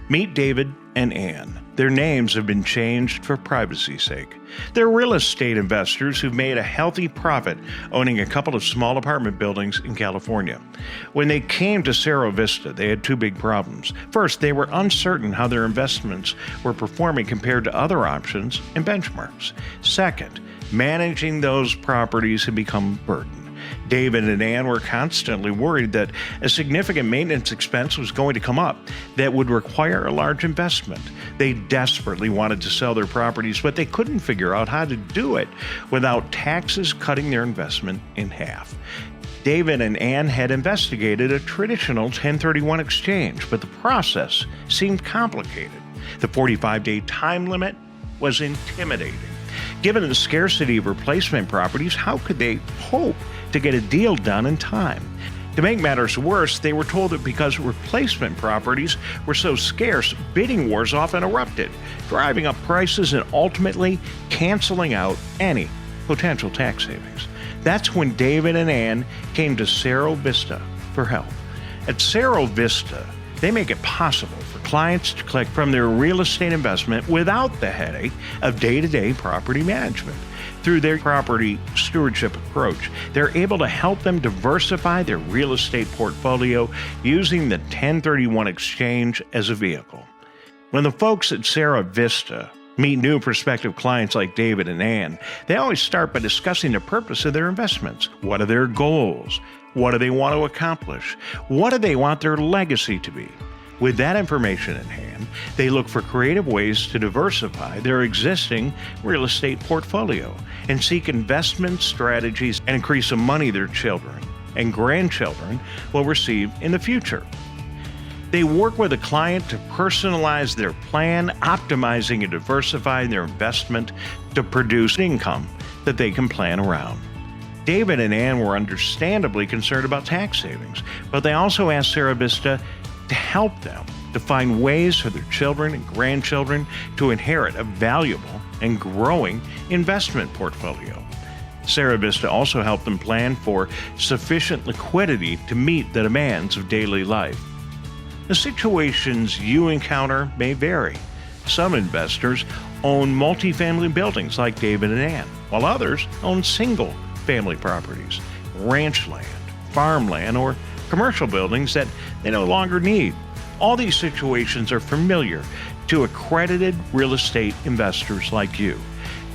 Meet David and Ann. Their names have been changed for privacy's sake. They're real estate investors who've made a healthy profit owning a couple of small apartment buildings in California. When they came to Cerro Vista, they had two big problems. First, they were uncertain how their investments were performing compared to other options and benchmarks. Second, managing those properties had become a burden. David and Ann were constantly worried that a significant maintenance expense was going to come up that would require a large investment. They desperately wanted to sell their properties, but they couldn't figure out how to do it without taxes cutting their investment in half. David and Ann had investigated a traditional 1031 exchange, but the process seemed complicated. The 45-day time limit was intimidating. Given the scarcity of replacement properties, how could they hope to get a deal done in time? To make matters worse, they were told that because replacement properties were so scarce, bidding wars often erupted, driving up prices and ultimately canceling out any potential tax savings. That's when David and Ann came to Cerro Vista for help. At Cerro Vista, they make it possible for clients to collect from their real estate investment without the headache of day-to-day property management. Through their property stewardship approach, they're able to help them diversify their real estate portfolio using the 1031 exchange as a vehicle. When the folks at Cerro Vista meet new prospective clients like David and Ann, they always start by discussing the purpose of their investments. What are their goals? What do they want to accomplish? What do they want their legacy to be? With that information in hand, they look for creative ways to diversify their existing real estate portfolio and seek investment strategies and increase the money their children and grandchildren will receive in the future. They work with a client to personalize their plan, optimizing and diversifying their investment to produce income that they can plan around. David and Ann were understandably concerned about tax savings, but they also asked Cerro Vista to help them to find ways for their children and grandchildren to inherit a valuable and growing investment portfolio. Cerro Vista also helped them plan for sufficient liquidity to meet the demands of daily life. The situations you encounter may vary. Some investors own multifamily buildings like David and Ann, while others own single-family properties, ranch land, farmland, or commercial buildings that they no longer need. All these situations are familiar to accredited real estate investors like you.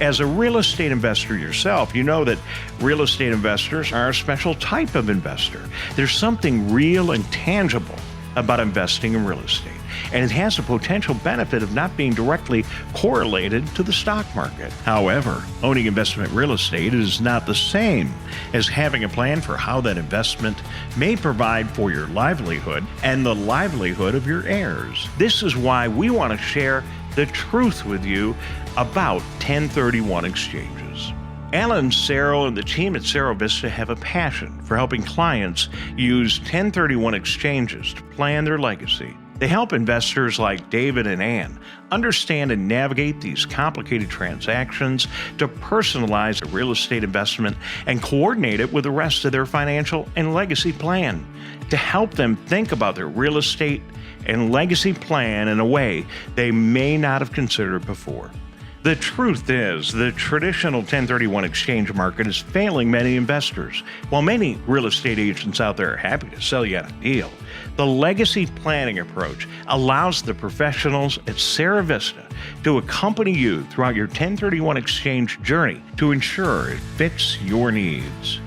As a real estate investor yourself, you know that real estate investors are a special type of investor. There's something real and tangible about investing in real estate, and it has a potential benefit of not being directly correlated to the stock market. However, owning investment real estate is not the same as having a plan for how that investment may provide for your livelihood and the livelihood of your heirs. This is why we want to share the truth with you about 1031 exchanges. Alan Cerro and the team at Cerro Vista have a passion for helping clients use 1031 exchanges to plan their legacy. They help investors like David and Ann understand and navigate these complicated transactions to personalize a real estate investment and coordinate it with the rest of their financial and legacy plan, to help them think about their real estate and legacy plan in a way they may not have considered before. The truth is, the traditional 1031 exchange market is failing many investors. While many real estate agents out there are happy to sell you on a deal, the legacy planning approach allows the professionals at Cerro Vista to accompany you throughout your 1031 exchange journey to ensure it fits your needs.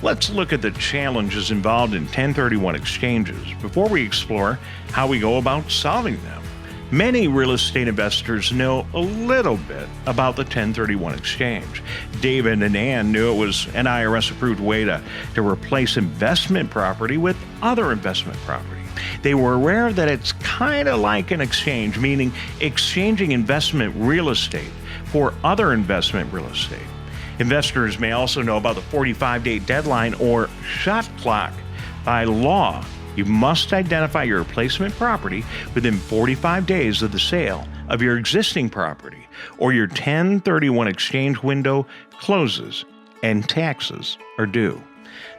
Let's look at the challenges involved in 1031 exchanges before we explore how we go about solving them. Many real estate investors know a little bit about the 1031 exchange. David and Ann knew it was an IRS-approved way to replace investment property with other investment property. They were aware that it's kind of like an exchange, meaning exchanging investment real estate for other investment real estate. Investors may also know about the 45-day deadline or shot clock. By law, you must identify your replacement property within 45 days of the sale of your existing property, or your 1031 exchange window closes and taxes are due.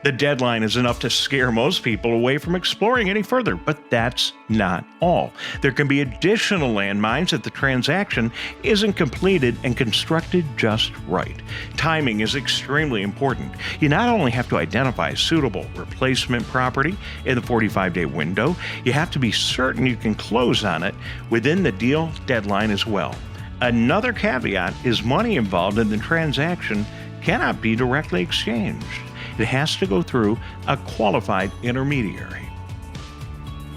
The deadline is enough to scare most people away from exploring any further, but that's not all. There can be additional landmines if the transaction isn't completed and constructed just right. Timing is extremely important. You not only have to identify a suitable replacement property in the 45-day window, you have to be certain you can close on it within the deal deadline as well. Another caveat is money involved in the transaction cannot be directly exchanged. It has to go through a qualified intermediary.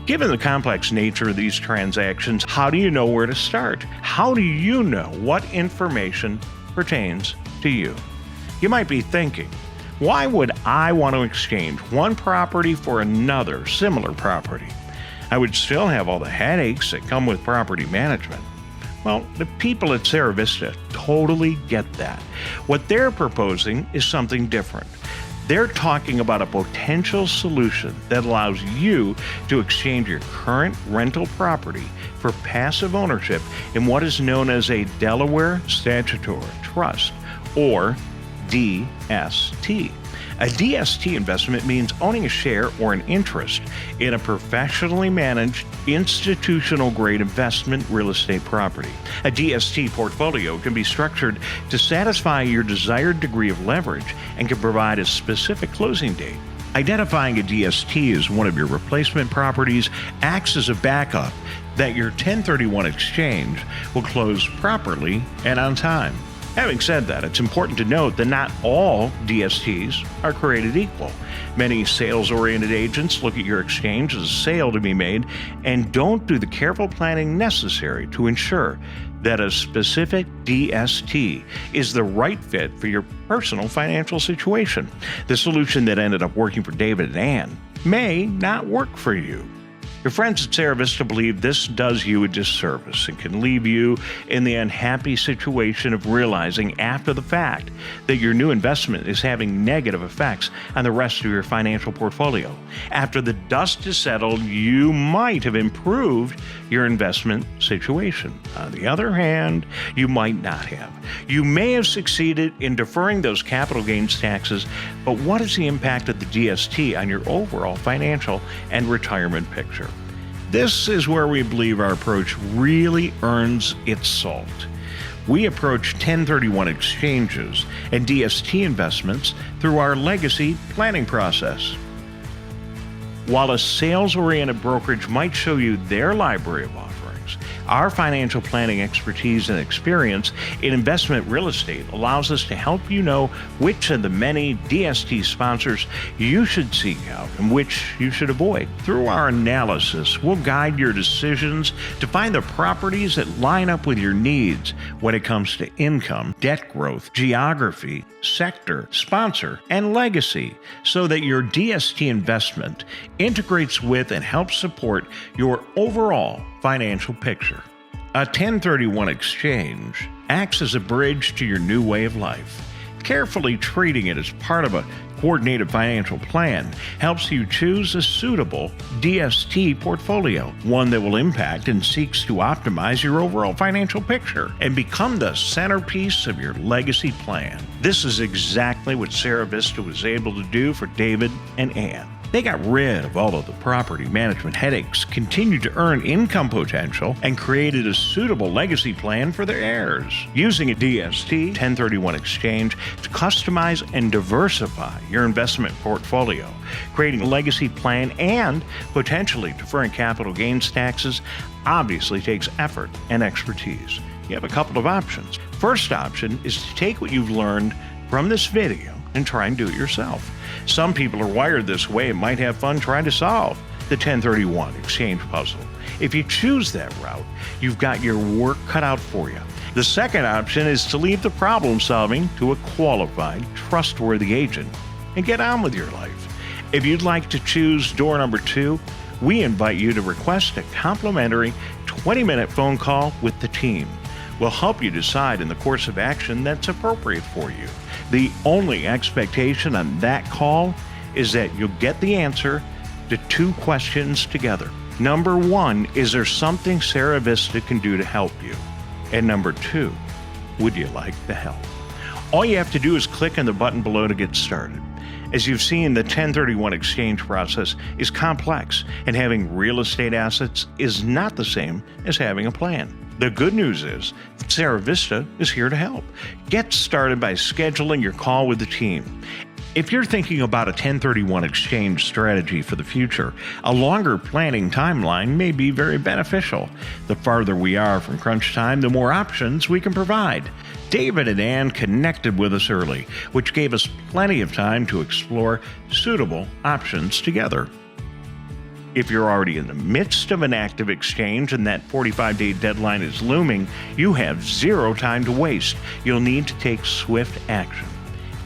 Given the complex nature of these transactions, how do you know where to start? How do you know what information pertains to you? You might be thinking, why would I want to exchange one property for another similar property? I would still have all the headaches that come with property management. Well, the people at Cerro Vista totally get that. What they're proposing is something different. They're talking about a potential solution that allows you to exchange your current rental property for passive ownership in what is known as a Delaware Statutory Trust, or DST. A DST investment means owning a share or an interest in a professionally managed, institutional-grade investment real estate property. A DST portfolio can be structured to satisfy your desired degree of leverage and can provide a specific closing date. Identifying a DST as one of your replacement properties acts as a backup that your 1031 exchange will close properly and on time. Having said that, it's important to note that not all DSTs are created equal. Many sales-oriented agents look at your exchange as a sale to be made and don't do the careful planning necessary to ensure that a specific DST is the right fit for your personal financial situation. The solution that ended up working for David and Ann may not work for you. Your friends at Cerro Vista believe this does you a disservice and can leave you in the unhappy situation of realizing after the fact that your new investment is having negative effects on the rest of your financial portfolio. After the dust is settled, you might have improved your investment situation. On the other hand, you might not have. You may have succeeded in deferring those capital gains taxes, but what is the impact of the DST on your overall financial and retirement picture? This is where we believe our approach really earns its salt. We approach 1031 exchanges and DST investments through our legacy planning process. While a sales-oriented brokerage might show you their library of offerings, our financial planning expertise and experience in investment real estate allows us to help you know which of the many DST sponsors you should seek out and which you should avoid. Through our analysis, we'll guide your decisions to find the properties that line up with your needs when it comes to income, debt growth, geography, sector, sponsor, and legacy, so that your DST investment integrates with and helps support your overall financial picture. A 1031 exchange acts as a bridge to your new way of life. Carefully treating it as part of a coordinated financial plan helps you choose a suitable DST portfolio, one that will impact and seeks to optimize your overall financial picture and become the centerpiece of your legacy plan. This is exactly what Cerro Vista was able to do for David and Ann. They got rid of all of the property management headaches, continued to earn income potential, and created a suitable legacy plan for their heirs. Using a DST 1031 exchange to customize and diversify your investment portfolio, creating a legacy plan, and potentially deferring capital gains taxes obviously takes effort and expertise. You have a couple of options. First option is to take what you've learned from this video and try and do it yourself. Some people are wired this way and might have fun trying to solve the 1031 exchange puzzle. If you choose that route, you've got your work cut out for you. The second option is to leave the problem solving to a qualified, trustworthy agent and get on with your life. If you'd like to choose door number 2, we invite you to request a complimentary 20-minute phone call with the team. We'll help you decide in the course of action that's appropriate for you. The only expectation on that call is that you'll get the answer to 2 questions together. Number 1, is there something Cerro Vista can do to help you? And number 2, would you like the help? All you have to do is click on the button below to get started. As you've seen, the 1031 exchange process is complex, and having real estate assets is not the same as having a plan. The good news is that Cerro Vista is here to help. Get started by scheduling your call with the team. If you're thinking about a 1031 exchange strategy for the future, a longer planning timeline may be very beneficial. The farther we are from crunch time, the more options we can provide. David and Ann connected with us early, which gave us plenty of time to explore suitable options together. If you're already in the midst of an active exchange and that 45-day deadline is looming, you have zero time to waste. You'll need to take swift action.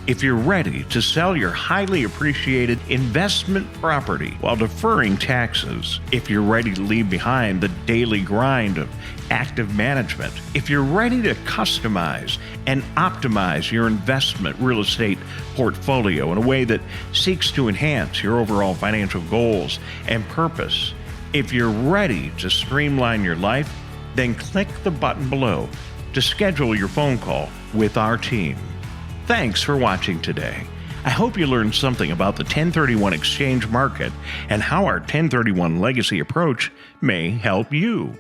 If you're ready to sell your highly appreciated investment property while deferring taxes, if you're ready to leave behind the daily grind of active management, if you're ready to customize and optimize your investment real estate portfolio in a way that seeks to enhance your overall financial goals and purpose, if you're ready to streamline your life, then click the button below to schedule your phone call with our team. Thanks for watching today. I hope you learned something about the 1031 exchange market and how our 1031 legacy approach may help you.